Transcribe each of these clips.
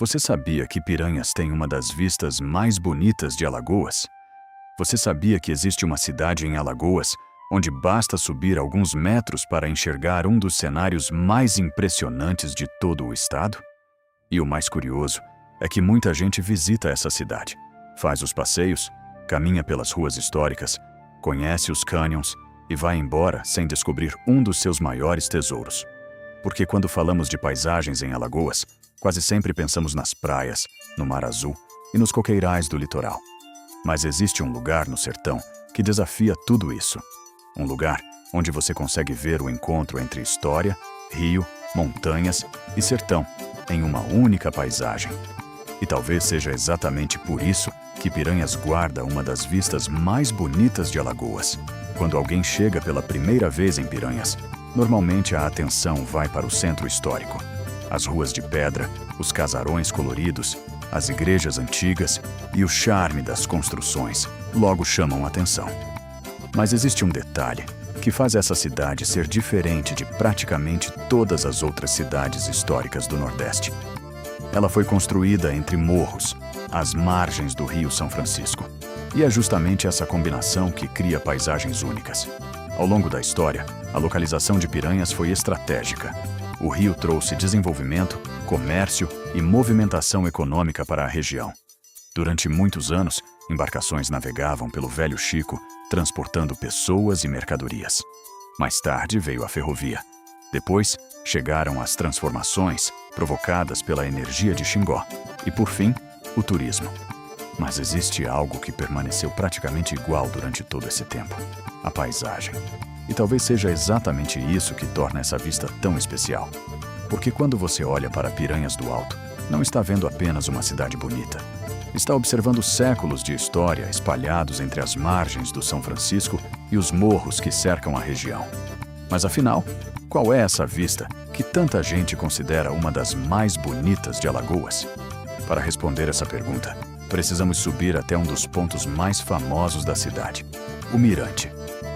Você sabia que Piranhas tem uma das vistas mais bonitas de Alagoas? Você sabia que existe uma cidade em Alagoas onde basta subir alguns metros para enxergar um dos cenários mais impressionantes de todo o estado? E o mais curioso é que muita gente visita essa cidade, faz os passeios, caminha pelas ruas históricas, conhece os cânions e vai embora sem descobrir um dos seus maiores tesouros. Porque quando falamos de paisagens em Alagoas, quase sempre pensamos nas praias, no mar azul e nos coqueirais do litoral. Mas existe um lugar no sertão que desafia tudo isso. Um lugar onde você consegue ver o encontro entre história, rio, montanhas e sertão em uma única paisagem. E talvez seja exatamente por isso que Piranhas guarda uma das vistas mais bonitas de Alagoas. Quando alguém chega pela primeira vez em Piranhas, normalmente a atenção vai para o centro histórico. As ruas de pedra, os casarões coloridos, as igrejas antigas e o charme das construções logo chamam a atenção. Mas existe um detalhe que faz essa cidade ser diferente de praticamente todas as outras cidades históricas do Nordeste. Ela foi construída entre morros, às margens do Rio São Francisco. E é justamente essa combinação que cria paisagens únicas. Ao longo da história, a localização de Piranhas foi estratégica. O rio trouxe desenvolvimento, comércio e movimentação econômica para a região. Durante muitos anos, embarcações navegavam pelo Velho Chico, transportando pessoas e mercadorias. Mais tarde veio a ferrovia. Depois, chegaram as transformações provocadas pela energia de Xingó. E, por fim, o turismo. Mas existe algo que permaneceu praticamente igual durante todo esse tempo: a paisagem. E talvez seja exatamente isso que torna essa vista tão especial. Porque quando você olha para Piranhas do alto, não está vendo apenas uma cidade bonita. Está observando séculos de história espalhados entre as margens do São Francisco e os morros que cercam a região. Mas afinal, qual é essa vista que tanta gente considera uma das mais bonitas de Alagoas? Para responder essa pergunta, precisamos subir até um dos pontos mais famosos da cidade, o Mirante.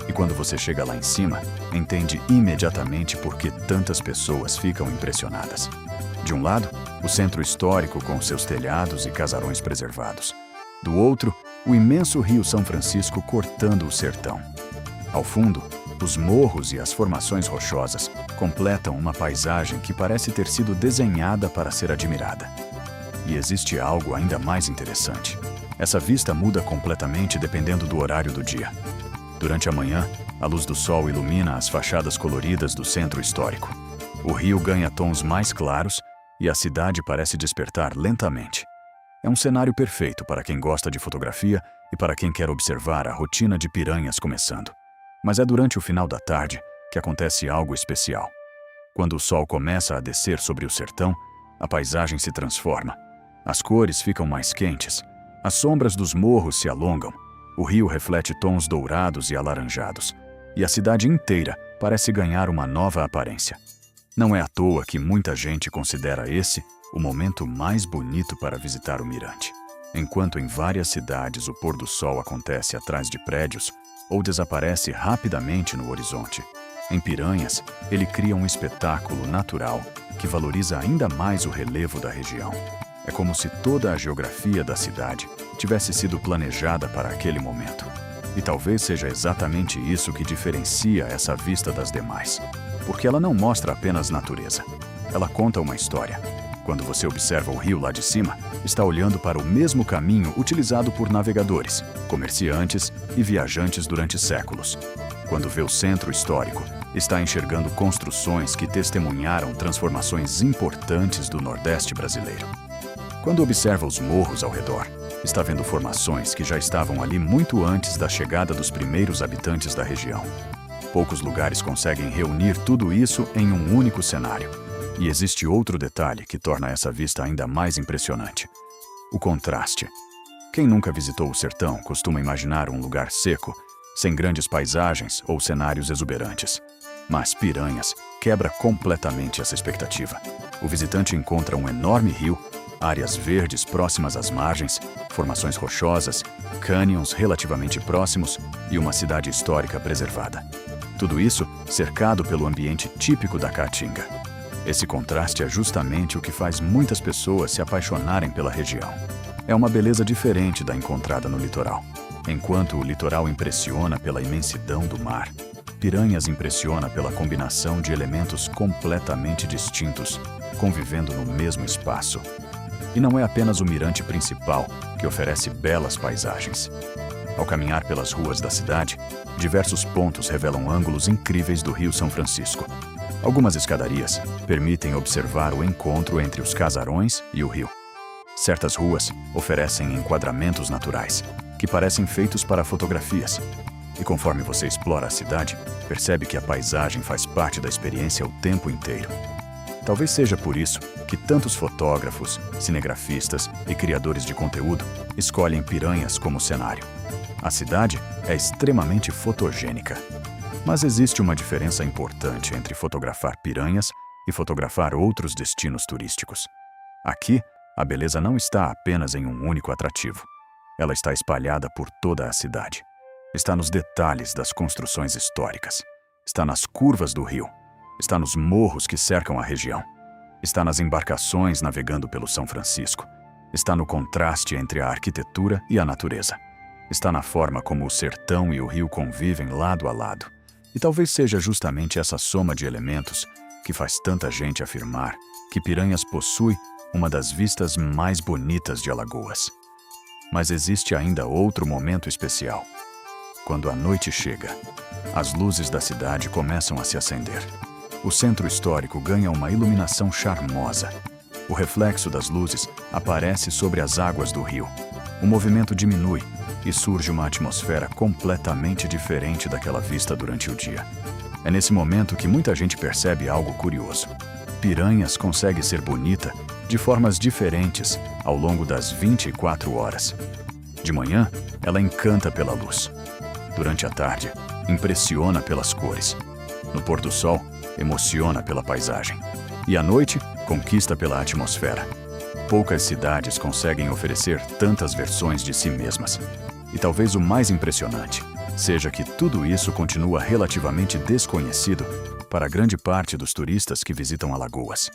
E quando você chega lá em cima, entende imediatamente por que tantas pessoas ficam impressionadas. De um lado, o centro histórico com seus telhados e casarões preservados. Do outro, o imenso Rio São Francisco cortando o sertão. Ao fundo, os morros e as formações rochosas completam uma paisagem que parece ter sido desenhada para ser admirada. E existe algo ainda mais interessante. Essa vista muda completamente dependendo do horário do dia. Durante a manhã, a luz do sol ilumina as fachadas coloridas do centro histórico. O rio ganha tons mais claros e a cidade parece despertar lentamente. É um cenário perfeito para quem gosta de fotografia e para quem quer observar a rotina de Piranhas começando. Mas é durante o final da tarde que acontece algo especial. Quando o sol começa a descer sobre o sertão, a paisagem se transforma. As cores ficam mais quentes, as sombras dos morros se alongam, o rio reflete tons dourados e alaranjados, e a cidade inteira parece ganhar uma nova aparência. Não é à toa que muita gente considera esse o momento mais bonito para visitar o Mirante. Enquanto em várias cidades o pôr do sol acontece atrás de prédios ou desaparece rapidamente no horizonte, em Piranhas ele cria um espetáculo natural que valoriza ainda mais o relevo da região. É como se toda a geografia da cidade tivesse sido planejada para aquele momento. E talvez seja exatamente isso que diferencia essa vista das demais. Porque ela não mostra apenas natureza. Ela conta uma história. Quando você observa o rio lá de cima, está olhando para o mesmo caminho utilizado por navegadores, comerciantes e viajantes durante séculos. Quando vê o centro histórico, está enxergando construções que testemunharam transformações importantes do Nordeste brasileiro. Quando observa os morros ao redor, está vendo formações que já estavam ali muito antes da chegada dos primeiros habitantes da região. Poucos lugares conseguem reunir tudo isso em um único cenário. E existe outro detalhe que torna essa vista ainda mais impressionante: o contraste. Quem nunca visitou o sertão costuma imaginar um lugar seco, sem grandes paisagens ou cenários exuberantes. Mas Piranhas quebra completamente essa expectativa. O visitante encontra um enorme rio, áreas verdes próximas às margens, formações rochosas, cânions relativamente próximos e uma cidade histórica preservada. Tudo isso cercado pelo ambiente típico da Caatinga. Esse contraste é justamente o que faz muitas pessoas se apaixonarem pela região. É uma beleza diferente da encontrada no litoral. Enquanto o litoral impressiona pela imensidão do mar, Piranhas impressiona pela combinação de elementos completamente distintos, convivendo no mesmo espaço. E não é apenas o mirante principal que oferece belas paisagens. Ao caminhar pelas ruas da cidade, diversos pontos revelam ângulos incríveis do Rio São Francisco. Algumas escadarias permitem observar o encontro entre os casarões e o rio. Certas ruas oferecem enquadramentos naturais, que parecem feitos para fotografias. E conforme você explora a cidade, percebe que a paisagem faz parte da experiência o tempo inteiro. Talvez seja por isso que tantos fotógrafos, cinegrafistas e criadores de conteúdo escolhem Piranhas como cenário. A cidade é extremamente fotogênica. Mas existe uma diferença importante entre fotografar Piranhas e fotografar outros destinos turísticos. Aqui, a beleza não está apenas em um único atrativo. Ela está espalhada por toda a cidade. Está nos detalhes das construções históricas. Está nas curvas do rio. Está nos morros que cercam a região. Está nas embarcações navegando pelo São Francisco. Está no contraste entre a arquitetura e a natureza. Está na forma como o sertão e o rio convivem lado a lado. E talvez seja justamente essa soma de elementos que faz tanta gente afirmar que Piranhas possui uma das vistas mais bonitas de Alagoas. Mas existe ainda outro momento especial. Quando a noite chega, as luzes da cidade começam a se acender. O centro histórico ganha uma iluminação charmosa. O reflexo das luzes aparece sobre as águas do rio. O movimento diminui e surge uma atmosfera completamente diferente daquela vista durante o dia. É nesse momento que muita gente percebe algo curioso. Piranhas consegue ser bonita de formas diferentes ao longo das 24 horas. De manhã, ela encanta pela luz. Durante a tarde, impressiona pelas cores. No pôr do sol, emociona pela paisagem. E à noite, conquista pela atmosfera. Poucas cidades conseguem oferecer tantas versões de si mesmas. E talvez o mais impressionante seja que tudo isso continua relativamente desconhecido para grande parte dos turistas que visitam Alagoas.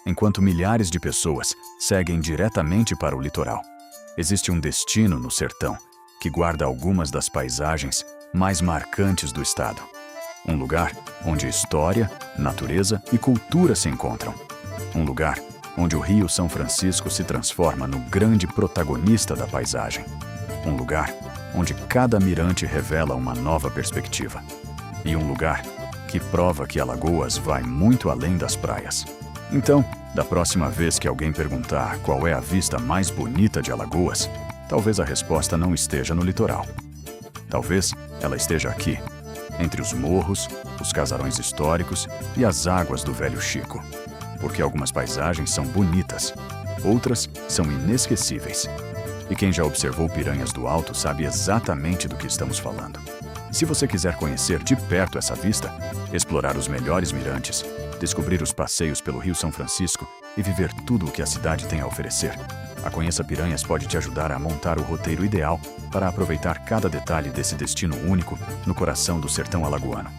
Enquanto milhares de pessoas seguem diretamente para o litoral, existe um destino no sertão que guarda algumas das paisagens mais marcantes do estado. Um lugar onde história, natureza e cultura se encontram. Um lugar onde o Rio São Francisco se transforma no grande protagonista da paisagem. Um lugar onde cada mirante revela uma nova perspectiva. E um lugar que prova que Alagoas vai muito além das praias. Então, da próxima vez que alguém perguntar qual é a vista mais bonita de Alagoas, talvez a resposta não esteja no litoral. Talvez ela esteja aqui, entre os morros, os casarões históricos e as águas do Velho Chico. Porque algumas paisagens são bonitas, outras são inesquecíveis. E quem já observou Piranhas do alto sabe exatamente do que estamos falando. Se você quiser conhecer de perto essa vista, explorar os melhores mirantes, descobrir os passeios pelo Rio São Francisco e viver tudo o que a cidade tem a oferecer, a Conheça Piranhas pode te ajudar a montar o roteiro ideal para aproveitar cada detalhe desse destino único no coração do sertão alagoano.